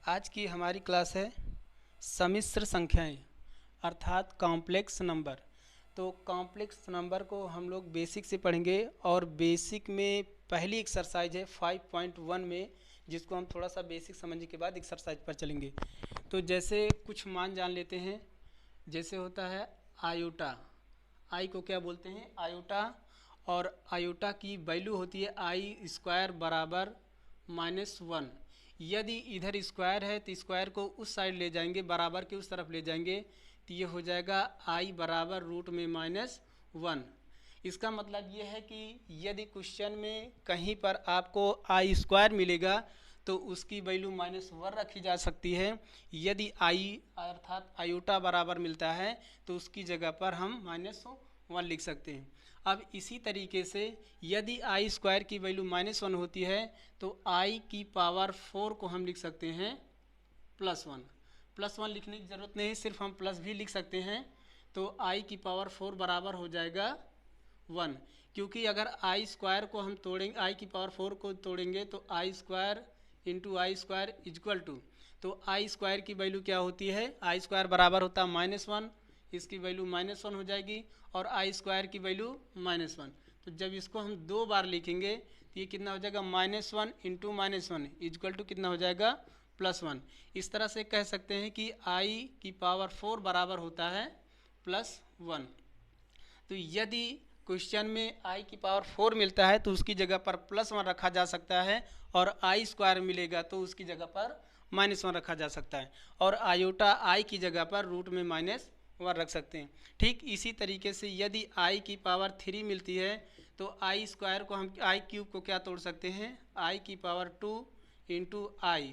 आज की हमारी क्लास है सम्मिश्र संख्याएं अर्थात कॉम्प्लेक्स नंबर। तो कॉम्प्लेक्स नंबर को हम लोग बेसिक से पढ़ेंगे और बेसिक में पहली एक्सरसाइज है 5.1 में, जिसको हम थोड़ा सा बेसिक समझने के बाद एक्सरसाइज पर चलेंगे। तो जैसे कुछ मान जान लेते हैं, जैसे होता है आयोटा। आई को क्या बोलते हैं? आयोटा। और आयोटा की वैल्यू होती है आई स्क्वायर बराबर -1। यदि इधर स्क्वायर है तो स्क्वायर को उस साइड ले जाएंगे, बराबर के उस तरफ ले जाएंगे, तो ये हो जाएगा आई बराबर रूट में -1। इसका मतलब ये है कि यदि क्वेश्चन में कहीं पर आपको आई स्क्वायर मिलेगा तो उसकी वैल्यू -1 रखी जा सकती है। यदि आई अर्थात आयोटा बराबर मिलता है तो उसकी जगह पर हम -1 लिख सकते हैं। अब इसी तरीके से यदि आई स्क्वायर की वैल्यू -1 होती है तो आई की पावर 4 को हम लिख सकते हैं +1। +1 लिखने की ज़रूरत नहीं, सिर्फ हम प्लस भी लिख सकते हैं। तो आई की पावर 4 बराबर हो जाएगा 1, क्योंकि अगर आई स्क्वायर को हम तोड़ेंगे, आई की पावर 4 को तोड़ेंगे तो I square into I square equal to, तो आई स्क्वायर की वैल्यू क्या होती है? आई स्क्वायर बराबर होता है -1, इसकी वैल्यू -1 हो जाएगी और आई स्क्वायर की वैल्यू -1। तो जब इसको हम दो बार लिखेंगे तो ये कितना हो जाएगा? -1 इंटू -1 इक्वल टू कितना हो जाएगा? +1। इस तरह से कह सकते हैं कि आई की पावर 4 बराबर होता है +1। तो यदि क्वेश्चन में आई की पावर 4 मिलता है तो उसकी जगह पर +1 रखा जा सकता है, और आई स्क्वायर मिलेगा तो उसकी जगह पर -1 रखा जा सकता है, और आयोटा आई की जगह पर रूट में -1 रख सकते हैं। ठीक इसी तरीके से यदि आई की पावर 3 मिलती है तो आई स्क्वायर को हम आई क्यूब को क्या तोड़ सकते हैं? आई की पावर 2 इंटू आई।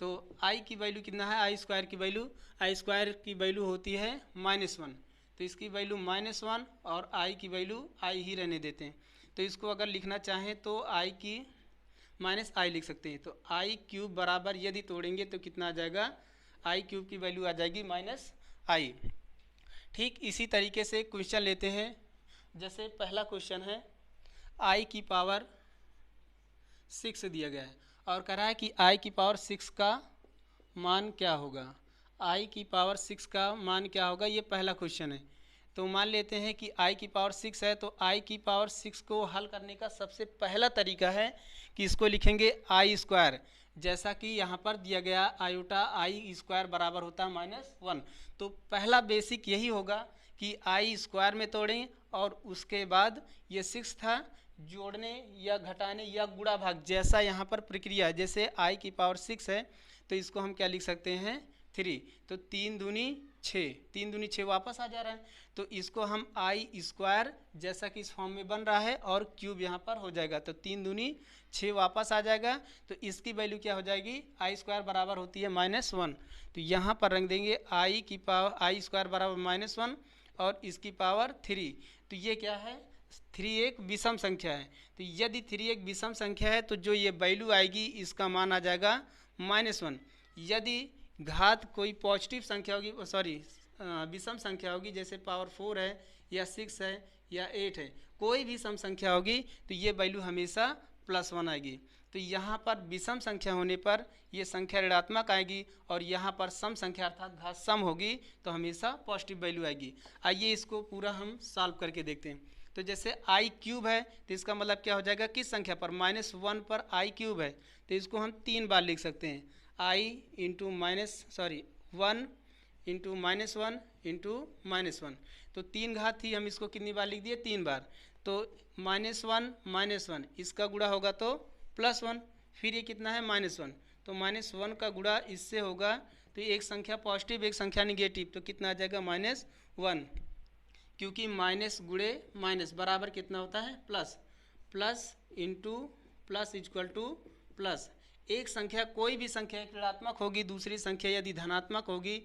तो आई की वैल्यू कितना है? आई स्क्वायर की वैल्यू, आई स्क्वायर की वैल्यू होती है -1, तो इसकी वैल्यू -1 और आई की वैल्यू आई ही रहने देते हैं। तो इसको अगर लिखना चाहें तो आई की -i लिख सकते हैं। तो आई क्यूब बराबर यदि तोड़ेंगे तो कितना आ जाएगा? आई क्यूब की वैल्यू आ जाएगी -i। ठीक इसी तरीके से क्वेश्चन लेते हैं। जैसे पहला क्वेश्चन है आई की पावर 6 दिया गया है और कह रहा है कि आई की पावर 6 का मान क्या होगा? आई की पावर 6 का मान क्या होगा? ये पहला क्वेश्चन है। तो मान लेते हैं कि आई की पावर 6 है, तो आई की पावर 6 को हल करने का सबसे पहला तरीका है कि इसको लिखेंगे आई स्क्वायर, जैसा कि यहाँ पर दिया गया आयोटा आई स्क्वायर बराबर होता है -1। तो पहला बेसिक यही होगा कि आई स्क्वायर में तोड़ें और उसके बाद ये 6 था, जोड़ने या घटाने या गुणा भाग जैसा यहाँ पर प्रक्रिया, जैसे आई की पावर 6 है तो इसको हम क्या लिख सकते हैं? 3। तो 3 दूनी 6, 3 दूनी 6 वापस आ जा रहा है, तो इसको हम आई स्क्वायर जैसा कि इस फॉर्म में बन रहा है और क्यूब यहाँ पर हो जाएगा, तो 3 दूनी 6 वापस आ जाएगा। तो इसकी वैल्यू क्या हो जाएगी? आई स्क्वायर बराबर होती है -1। तो यहाँ पर रख देंगे आई की पावर आई स्क्वायर बराबर -1 और इसकी पावर 3। तो ये क्या है? 3 एक विषम संख्या है। तो यदि 3 एक विषम संख्या है तो जो ये वैल्यू आएगी इसका मान आ जाएगा -1। यदि घात कोई पॉजिटिव संख्या होगी, सॉरी विषम संख्या होगी, जैसे पावर 4 है या 6 है या 8 है, कोई भी सम संख्या होगी तो ये वैल्यू हमेशा +1 आएगी। तो यहाँ पर विषम संख्या होने पर ये संख्या ऋणात्मक आएगी और यहाँ पर सम संख्या अर्थात घात सम होगी तो हमेशा पॉजिटिव वैल्यू आएगी। आइए इसको पूरा हम सॉल्व करके देखते हैं। तो जैसे आई क्यूब है तो इसका मतलब क्या हो जाएगा? किस संख्या पर? -1 पर आई क्यूब है, तो इसको हम 3 बार लिख सकते हैं। आई इंटू 1 इंटू -1 इंटू -1, तो 3 घात थी, हम इसको कितनी बार लिख दिए? 3 बार। तो -1 इसका गुणा होगा तो +1, फिर ये कितना है? -1, तो -1 का गुणा इससे होगा तो एक संख्या पॉजिटिव एक संख्या निगेटिव, तो कितना आ जाएगा? -1, क्योंकि माइनस गुणे माइनस बराबर कितना होता है? Plus into plus equal two plus. एक संख्या कोई भी संख्या एक ऋणात्मक होगी, दूसरी संख्या यदि धनात्मक होगी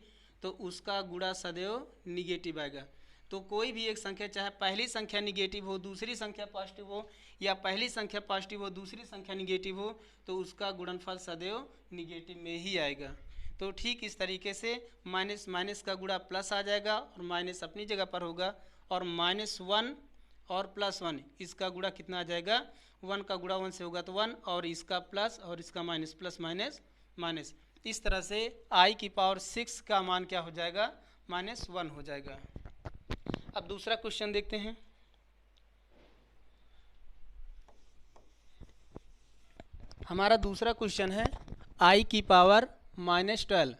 तो उसका गुणा सदैव निगेटिव आएगा। तो कोई भी एक संख्या, चाहे पहली संख्या निगेटिव हो दूसरी संख्या पॉजिटिव हो, या पहली संख्या पॉजिटिव हो दूसरी संख्या निगेटिव हो, तो उसका गुणनफल सदैव निगेटिव में ही आएगा। तो ठीक इस तरीके से माइनस माइनस का गुणा प्लस आ जाएगा और माइनस अपनी जगह पर होगा, और -1 और +1 इसका गुणा कितना आ जाएगा? 1 का गुणा 1 से होगा तो 1, और इसका प्लस और इसका माइनस, प्लस माइनस माइनस, इस तरह से आई की पावर 6 का मान क्या हो जाएगा, -1 हो जाएगा। अब दूसरा क्वेश्चन देखते हैं। हमारा दूसरा क्वेश्चन है आई की पावर -12।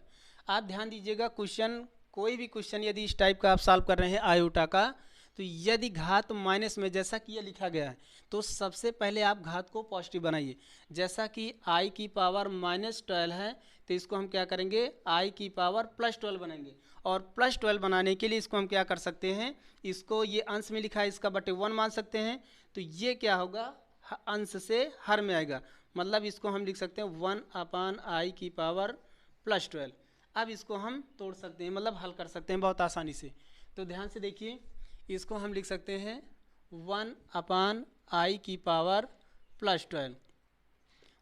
आप ध्यान दीजिएगा, क्वेश्चन कोई भी क्वेश्चन यदि इस टाइप का आप सॉल्व कर रहे हैं आयोटा का, तो यदि घात माइनस में जैसा कि ये लिखा गया है तो सबसे पहले आप घात को पॉजिटिव बनाइए। जैसा कि आई की पावर -12 है तो इसको हम क्या करेंगे, आई की पावर +12 बनाएंगे। और +12 बनाने के लिए इसको हम क्या कर सकते हैं, इसको ये अंश में लिखा है इसका बटे 1 मान सकते हैं। तो ये क्या होगा, अंश से हर में आएगा, मतलब इसको हम लिख सकते हैं 1/i की पावर +12। अब इसको हम तोड़ सकते हैं, मतलब हल कर सकते हैं बहुत आसानी से। तो ध्यान से देखिए, इसको हम लिख सकते हैं 1/i की पावर +12,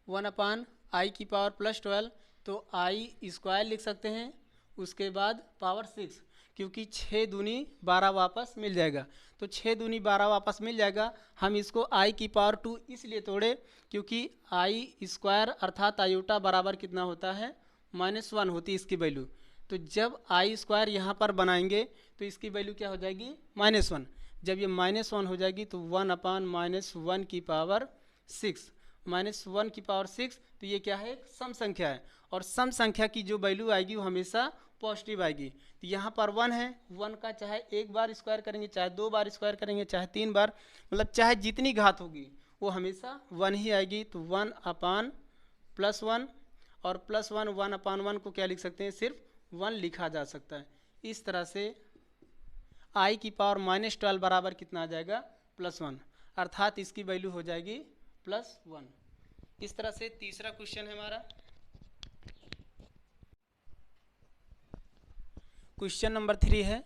1/i की पावर +12। तो i स्क्वायर लिख सकते हैं, उसके बाद पावर 6, क्योंकि 6 दूनी 12 वापस मिल जाएगा। तो 6 दूनी 12 वापस मिल जाएगा। हम इसको i की पावर 2 इसलिए तोड़े क्योंकि i स्क्वायर अर्थात आयोटा बराबर कितना होता है, -1 होती है इसकी वैल्यू। तो जब आई स्क्वायर यहाँ पर बनाएंगे तो इसकी वैल्यू क्या हो जाएगी, -1। जब ये -1 हो जाएगी तो 1/-1 की पावर 6, -1 की पावर 6। तो ये क्या है, एक सम संख्या है, और सम संख्या की जो वैल्यू आएगी वो हमेशा पॉजिटिव आएगी। तो यहाँ पर 1 है, 1 का चाहे एक बार स्क्वायर करेंगे, चाहे 2 बार स्क्वायर करेंगे, चाहे 3 बार, मतलब चाहे जितनी घात होगी वो हमेशा 1 ही आएगी। तो 1/+1, और +1 1/1 को क्या लिख सकते हैं, सिर्फ 1 लिखा जा सकता है। इस तरह से आई की पावर -12 बराबर कितना आ जाएगा, +1, अर्थात इसकी वैल्यू हो जाएगी +1। इस तरह से तीसरा क्वेश्चन है हमारा। क्वेश्चन नंबर 3 है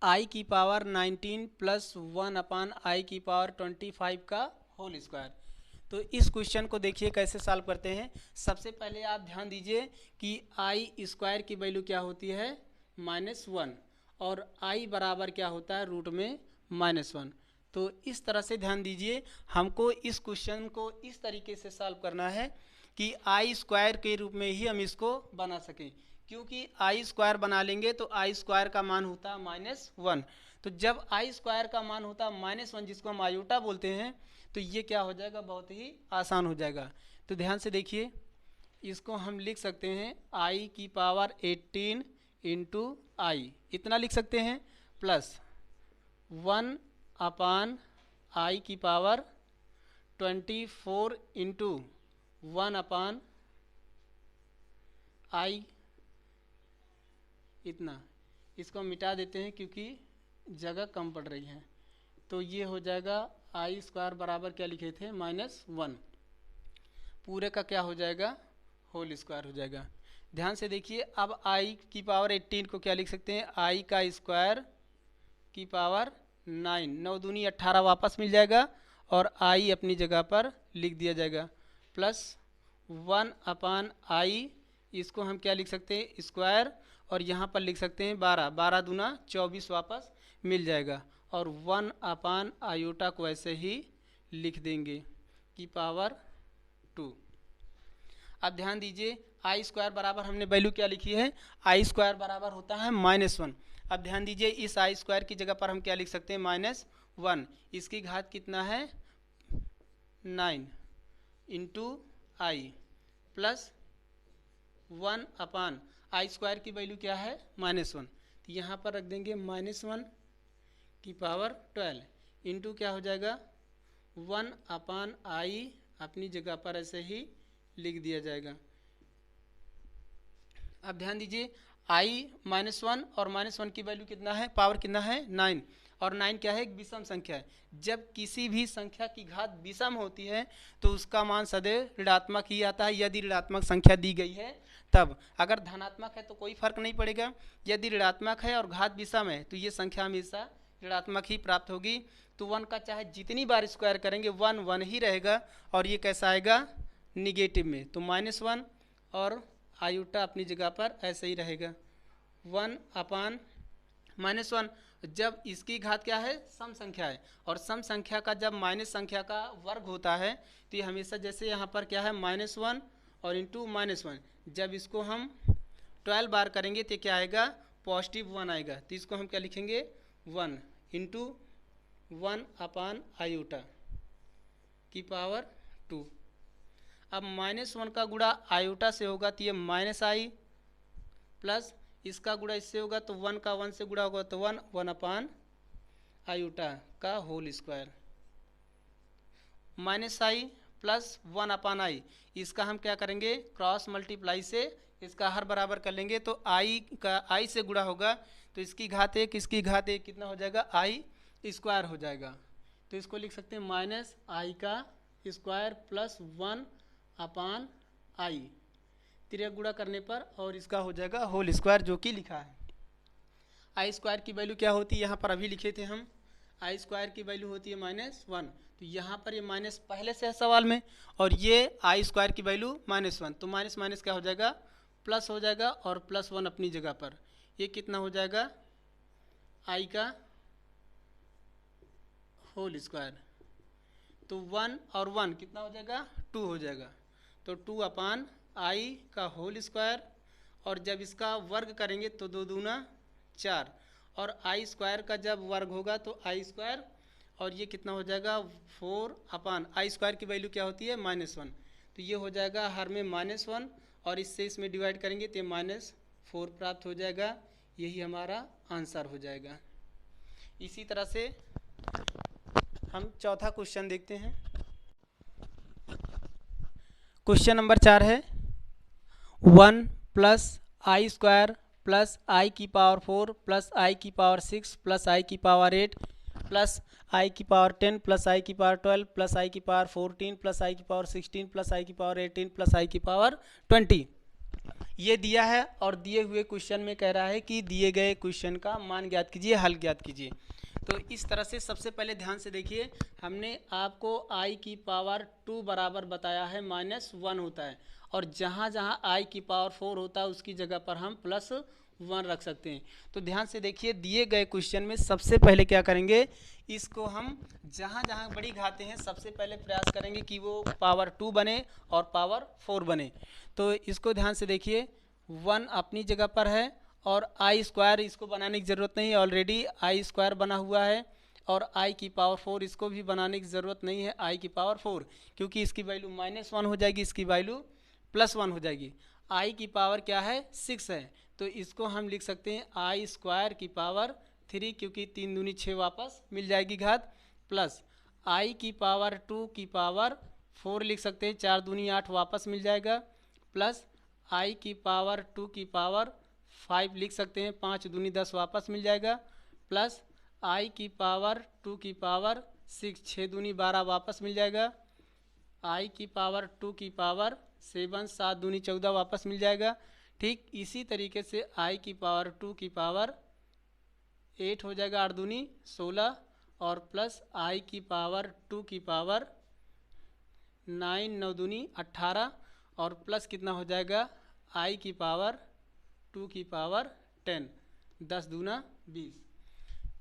आई की पावर 19 + 1/i की पावर 25 का होल स्क्वायर। तो इस क्वेश्चन को देखिए कैसे सॉल्व करते हैं। सबसे पहले आप ध्यान दीजिए कि आई स्क्वायर की वैल्यू क्या होती है, -1, और आई बराबर क्या होता है, रूट में -1। तो इस तरह से ध्यान दीजिए, हमको इस क्वेश्चन को इस तरीके से सॉल्व करना है कि आई स्क्वायर के रूप में ही हम इसको बना सकें, क्योंकि आई स्क्वायर बना लेंगे तो आई स्क्वायर का मान होता है -1। तो जब आई स्क्वायर का मान होता है -1, जिसको हम आयोटा बोलते हैं, तो ये क्या हो जाएगा, बहुत ही आसान हो जाएगा। तो ध्यान से देखिए, इसको हम लिख सकते हैं आई की पावर 18 × i, इतना लिख सकते हैं, प्लस 1/i की पावर 24 × 1/i, इतना। इसको मिटा देते हैं क्योंकि जगह कम पड़ रही है। तो ये हो जाएगा आई स्क्वायर बराबर क्या लिखे थे, -1, पूरे का क्या हो जाएगा, होल स्क्वायर हो जाएगा। ध्यान से देखिए, अब आई की पावर 18 को क्या लिख सकते हैं, आई का स्क्वायर की पावर 9, 9 दूनी 18 वापस मिल जाएगा, और आई अपनी जगह पर लिख दिया जाएगा, प्लस 1/i, इसको हम क्या लिख सकते हैं, स्क्वायर, और यहाँ पर लिख सकते हैं 12, 12 दूना 24 वापस मिल जाएगा, और 1/i को ऐसे ही लिख देंगे की पावर 2। अब ध्यान दीजिए, आई स्क्वायर बराबर हमने वैल्यू क्या लिखी है, आई स्क्वायर बराबर होता है -1। अब ध्यान दीजिए, इस आई स्क्वायर की जगह पर हम क्या लिख सकते हैं, -1, इसकी घात कितना है, 9 × i, प्लस 1/i स्क्वायर की वैल्यू क्या है, -1। तो यहाँ पर रख देंगे -1 की पावर 12 इंटू क्या हो जाएगा, 1/i अपनी जगह पर ऐसे ही लिख दिया जाएगा। अब ध्यान दीजिए, i -1 और -1 की वैल्यू कितना है, पावर कितना है, 9, और 9 क्या है, एक विषम संख्या है। जब किसी भी संख्या की घात विषम होती है तो उसका मान सदैव ऋणात्मक ही आता है, यदि ऋणात्मक संख्या दी गई है तब। अगर धनात्मक है तो कोई फर्क नहीं पड़ेगा, यदि ऋणात्मक है और घात विषम है तो ये संख्या हमेशा ऋणात्मक ही प्राप्त होगी। तो 1 का चाहे जितनी बार स्क्वायर करेंगे 1 1 ही रहेगा, और ये कैसा आएगा, निगेटिव में। तो -1 और आयोटा अपनी जगह पर ऐसे ही रहेगा, 1/-1। जब इसकी घात क्या है, सम संख्या है, और सम संख्या का जब माइनस संख्या का वर्ग होता है तो ये हमेशा, जैसे यहाँ पर क्या है, -1 और इंटू -1। जब इसको हम 12 बार करेंगे तो क्या आएगा, +1 आएगा। तो इसको हम क्या लिखेंगे, 1 इंटू 1/i की पावर 2। अब -1 का गुणा आयोटा से होगा तो ये -i प्लस इसका गुणा इससे होगा तो 1 का 1 से गुणा होगा तो 1/i का whole square. -i plus 1/i, इसका हम क्या करेंगे, क्रॉस मल्टीप्लाई से इसका हर बराबर कर लेंगे तो i से गुणा होगा तो इसकी घात 1 इसकी घात 1 कितना हो जाएगा, i स्क्वायर हो जाएगा। तो इसको लिख सकते हैं -i का स्क्वायर प्लस 1/i, तिर्यक गुणा करने पर और इसका हो जाएगा होल स्क्वायर जो कि लिखा है। आई स्क्वायर की वैल्यू क्या होती है, यहाँ पर अभी लिखे थे हम, आई स्क्वायर की वैल्यू होती है -1। तो यहाँ पर ये माइनस पहले से है सवाल में, और ये आई स्क्वायर की वैल्यू -1, तो माइनस माइनस क्या हो जाएगा, प्लस हो जाएगा, और +1 अपनी जगह पर। ये कितना हो जाएगा, आई का होल स्क्वायर, तो 1 और 1 कितना हो जाएगा, 2 हो जाएगा। तो 2/i का होल स्क्वायर, और जब इसका वर्ग करेंगे तो 2 दूना 4, और आई स्क्वायर का जब वर्ग होगा तो आई स्क्वायर, और ये कितना हो जाएगा 4/आई स्क्वायर की वैल्यू क्या होती है, -1। तो ये हो जाएगा हर में -1, और इससे इसमें डिवाइड करेंगे तो -4 प्राप्त हो जाएगा। यही हमारा आंसर हो जाएगा। इसी तरह से हम चौथा क्वेश्चन देखते हैं। क्वेश्चन नंबर 4 है 1 + i² + i की पावर 4 + i की पावर 6 + i की पावर 8 + i की पावर 10 + i की पावर 12 + i की पावर 14 + i की पावर 16 + i की पावर 18 + i की पावर 20 ये दिया है। और दिए हुए क्वेश्चन में कह रहा है कि दिए गए क्वेश्चन का मान ज्ञात कीजिए, हल ज्ञात कीजिए। तो इस तरह से सबसे पहले ध्यान से देखिए, हमने आपको i की पावर 2 बराबर बताया है -1 होता है, और जहाँ जहाँ i की पावर 4 होता है उसकी जगह पर हम +1 रख सकते हैं। तो ध्यान से देखिए, दिए गए क्वेश्चन में सबसे पहले क्या करेंगे, इसको हम जहाँ जहाँ बड़ी घातें हैं सबसे पहले प्रयास करेंगे कि वो पावर 2 बने और पावर 4 बने। तो इसको ध्यान से देखिए, 1 अपनी जगह पर है, और आई स्क्वायर इसको बनाने की ज़रूरत नहीं है, ऑलरेडी आई स्क्वायर बना हुआ है, और आई की पावर 4 इसको भी बनाने की ज़रूरत नहीं है, आई की पावर 4, क्योंकि इसकी वैल्यू -1 हो जाएगी, इसकी वैल्यू +1 हो जाएगी। आई की पावर क्या है, 6 है, तो इसको हम लिख सकते हैं आई स्क्वायर की पावर 3, क्योंकि 3 दूनी 6 वापस मिल जाएगी घात, प्लस आई की पावर 2 की पावर 4 लिख सकते हैं, 4 दूनी 8 वापस मिल जाएगा, प्लस आई की पावर 2 की पावर 5 लिख सकते हैं, 5 दूनी 10 वापस मिल जाएगा, प्लस आई की पावर 2 की पावर 6, 6 दूनी 12 वापस मिल जाएगा, आई की पावर 2 की पावर 7, 7 दूनी 14 वापस मिल जाएगा। ठीक इसी तरीके से आई की पावर 2 की पावर 8 हो जाएगा, 8 दूनी 16, और प्लस आई की पावर 2 की पावर 9, 9 दूनी 18, और प्लस कितना हो जाएगा आई की पावर 2 की पावर 10, 10 दूना 20।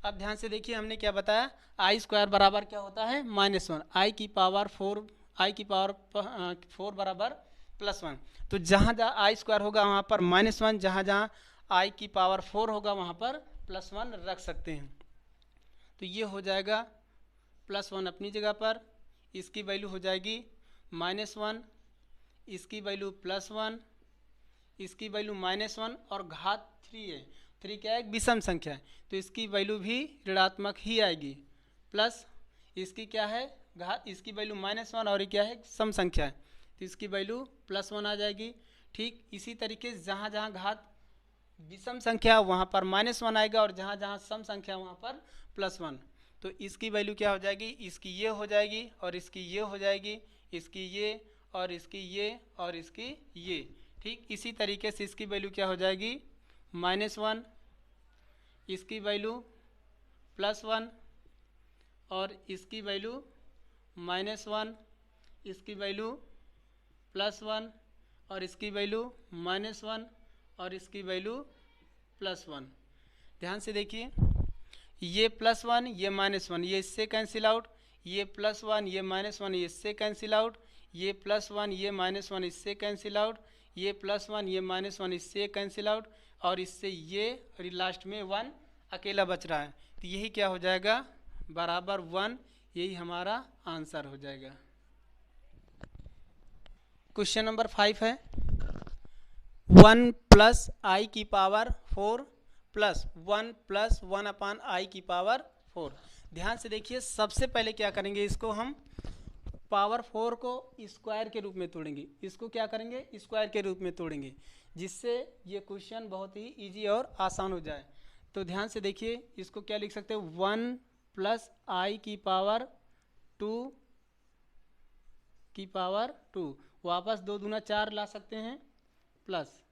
अब ध्यान से देखिए, हमने क्या बताया, आई स्क्वायर बराबर क्या होता है, -1, आई की पावर 4, आई की पावर 4 बराबर +1। तो जहाँ जहाँ आई स्क्वायर होगा वहाँ पर -1, जहाँ जहाँ आई की पावर 4 होगा वहाँ पर +1 रख सकते हैं। तो ये हो जाएगा +1 अपनी जगह पर, इसकी वैल्यू हो जाएगी -1, इसकी वैल्यू +1, इसकी वैल्यू -1, और घात 3 है, 3 क्या है, एक विषम संख्या है, तो इसकी वैल्यू भी ऋणात्मक ही आएगी, प्लस इसकी क्या है घात, इसकी वैल्यू -1, और ये क्या है, सम संख्या है, तो इसकी वैल्यू +1 आ जाएगी। ठीक इसी तरीके से जहाँ जहाँ घात विषम संख्या वहाँ पर -1 आएगा, और जहाँ जहाँ सम संख्या वहाँ पर +1। तो इसकी वैल्यू क्या हो जाएगी, इसकी ये हो जाएगी, और इसकी ये हो जाएगी, इसकी ये, और इसकी ये, और इसकी ये। ठीक इसी तरीके से इसकी वैल्यू क्या हो जाएगी, -1, इसकी वैल्यू +1, और इसकी वैल्यू -1, इसकी वैल्यू +1, और इसकी वैल्यू -1, और इसकी वैल्यू +1। ध्यान से देखिए, ये +1 ये -1 ये इससे कैंसिल आउट, ये +1 ये -1 ये इससे कैंसिल आउट, ये +1 ये -1 इससे कैंसिल आउट, ये +1 ये -1 इससे कैंसिल आउट, और इससे ये लास्ट में 1 अकेला बच रहा है। तो यही क्या हो जाएगा, बराबर 1, यही हमारा आंसर हो जाएगा। क्वेश्चन नंबर 5 है 1 + i की पावर 4 + 1 + 1/i⁴। ध्यान से देखिए, सबसे पहले क्या करेंगे, इसको हम पावर 4 को स्क्वायर के रूप में तोड़ेंगे। इसको क्या करेंगे, स्क्वायर के रूप में तोड़ेंगे, जिससे ये क्वेश्चन बहुत ही इजी और आसान हो जाए। तो ध्यान से देखिए, इसको क्या लिख सकते हैं, 1 + i⁴ वापस 2 दूना 4 ला सकते हैं, प्लस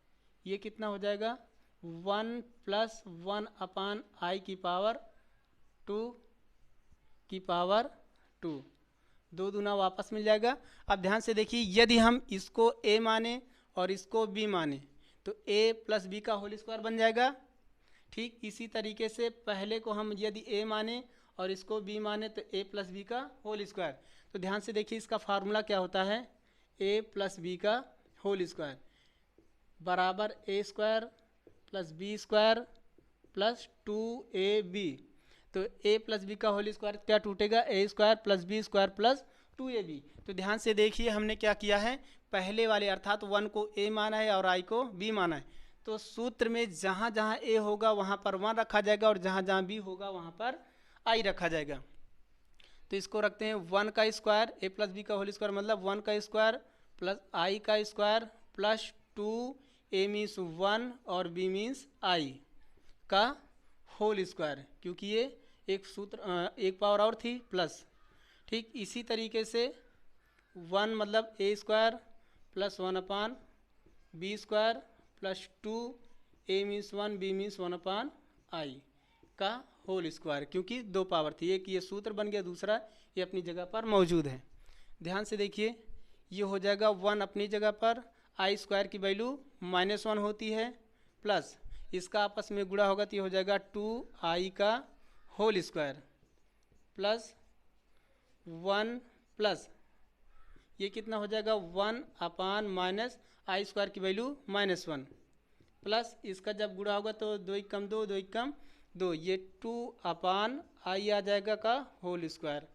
ये कितना हो जाएगा, 1 + 1/i⁴ 2 दूना वापस मिल जाएगा। अब ध्यान से देखिए, यदि हम इसको a माने और इसको b माने तो a + b का होल स्क्वायर बन जाएगा। ठीक इसी तरीके से पहले को हम यदि a माने और इसको b माने तो a + b का होल स्क्वायर। तो ध्यान से देखिए, इसका फार्मूला क्या होता है, a + b का होल स्क्वायर बराबर a² + b² + 2ab। तो a + b का होल स्क्वायर क्या टूटेगा, a² + b² + 2ab। तो ध्यान से देखिए, हमने क्या किया है, पहले वाले अर्थात 1 को a माना है और i को b माना है। तो सूत्र में जहाँ जहाँ a होगा वहाँ पर 1 रखा जाएगा और जहाँ जहाँ b होगा वहाँ पर i रखा जाएगा। तो इसको रखते हैं 1 का स्क्वायर, a + b का होल स्क्वायर मतलब 1 का स्क्वायर + i का स्क्वायर + 2, a मीन्स 1 और b मीन्स i का होल स्क्वायर, क्योंकि ये एक सूत्र एक पावर और थी प्लस। ठीक इसी तरीके से 1 मतलब a² + 1/b² + 2, a means 1 b means 1/i का होल स्क्वायर, क्योंकि 2 पावर थी, एक ये सूत्र बन गया, दूसरा ये अपनी जगह पर मौजूद है। ध्यान से देखिए, ये हो जाएगा 1 अपनी जगह पर, i² की वैल्यू -1 होती है, प्लस इसका आपस में गुणा होगा तो ये हो जाएगा 2i का होल स्क्वायर प्लस 1 प्लस ये कितना हो जाएगा, 1/- i² की वैल्यू -1 प्लस इसका जब गुणा होगा तो 2 × 2 2 × 2, ये 2/i आ जाएगा का होल स्क्वायर।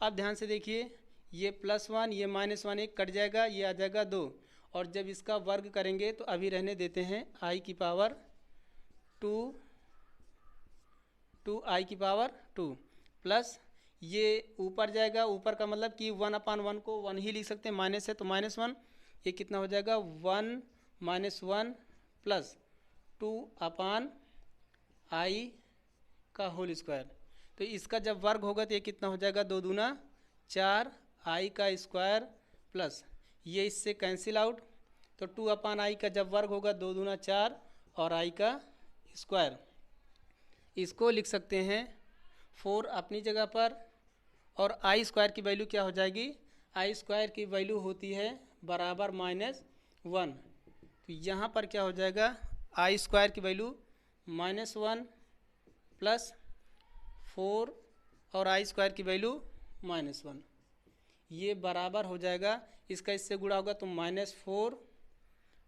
अब ध्यान से देखिए, ये +1 ये -1 एक कट जाएगा, ये आ जाएगा 2, और जब इसका वर्ग करेंगे तो अभी रहने देते हैं i⁴ 2i⁴ प्लस ये ऊपर जाएगा, ऊपर का मतलब कि 1/1 को 1 ही लिख सकते हैं, माइनस है तो -1, ये कितना हो जाएगा 1 - 1 प्लस 2/i का होल स्क्वायर। तो इसका जब वर्ग होगा तो ये कितना हो जाएगा, 2 दूना 4 i का स्क्वायर प्लस ये इससे कैंसिल आउट, तो 2/i का जब वर्ग होगा 2 दूना 4 और i का स्क्वायर। इसको लिख सकते हैं 4 अपनी जगह पर, और i² की वैल्यू क्या हो जाएगी, i² की वैल्यू होती है बराबर -1। तो यहाँ पर क्या हो जाएगा, i² की वैल्यू -1 प्लस 4 और i² की वैल्यू -1, ये बराबर हो जाएगा, इसका इससे गुणा होगा तो -4,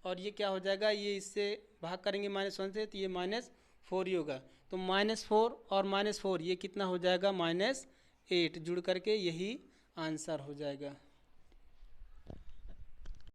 और ये क्या हो जाएगा, ये इससे भाग करेंगे -1 से तो ये -4 ही होगा। तो -4 और -4 ये कितना हो जाएगा, -8, जुड़ करके यही आंसर हो जाएगा।